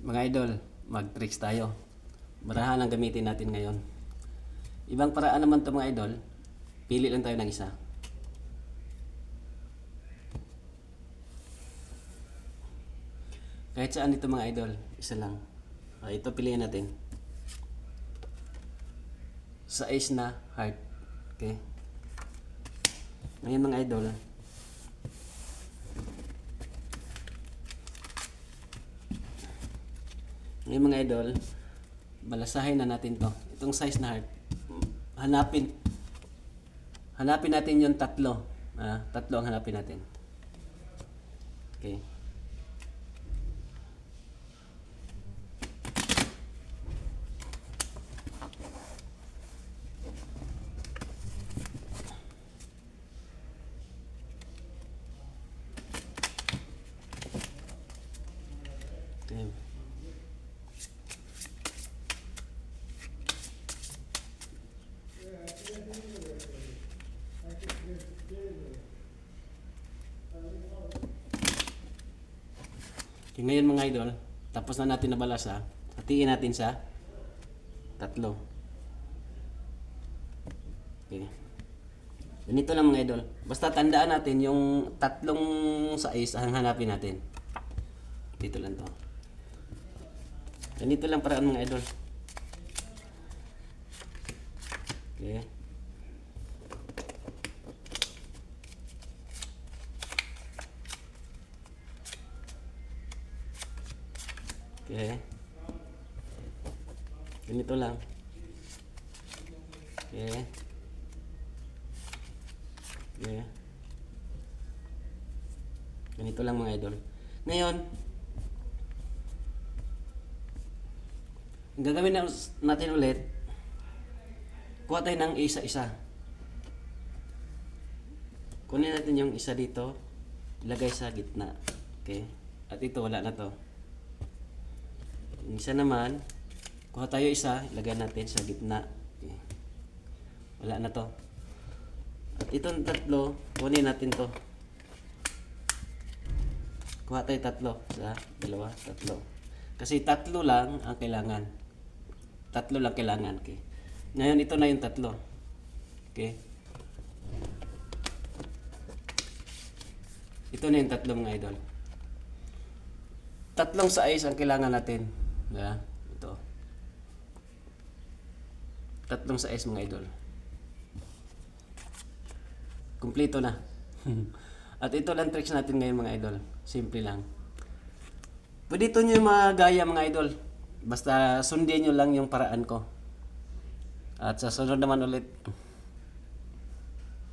Mga idol, mag-tricks tayo. Barahan ang gamitin natin ngayon. Ibang paraan naman to mga idol. Pili lang tayo ng isa. Kahit saan ito mga idol, isa lang. Ito piliin natin. Sa ace na heart. Okay. Ngayon mga idol, balasahin na natin to. Itong size na heart. Hanapin natin yung tatlo. Tatlo ang hanapin natin. Okay. Okay. Okay, ngayon mga idol, tapos na natin nabalasa, hatiin natin sa tatlo. Okay. Ganito lang mga idol. Basta tandaan natin yung tatlong size ang hanapin natin. Dito lang to. Ganito lang paraan mga idol. Okay. Okay. Ganito lang. Okay. Okay. Ganito lang mga idol. Ngayon, ang gagawin natin ulit, kuha tayo ng isa-isa. Kunin natin yung isa dito, ilagay sa gitna. Okay? At ito, wala na to. Yung isa naman, kuha tayo isa, ilagay natin sa gitna. Okay. Wala na to. At itong tatlo, kunin natin to. Kuha tayo tatlo. Isa, dalawa, tatlo. Kasi tatlo lang ang kailangan. Tatlo lang kailangan. Okay. Ngayon, ito na yung tatlo. Okay. Ito na yung tatlo mga idol. Tatlong size ang kailangan natin. Ito. Tatlong size mga idol. Kumpleto na. At ito lang tricks natin ngayon mga idol. Simple lang. Pwede ito nyo magaya mga idol. Basta sundin nyo lang yung paraan ko. At sa sunod naman ulit.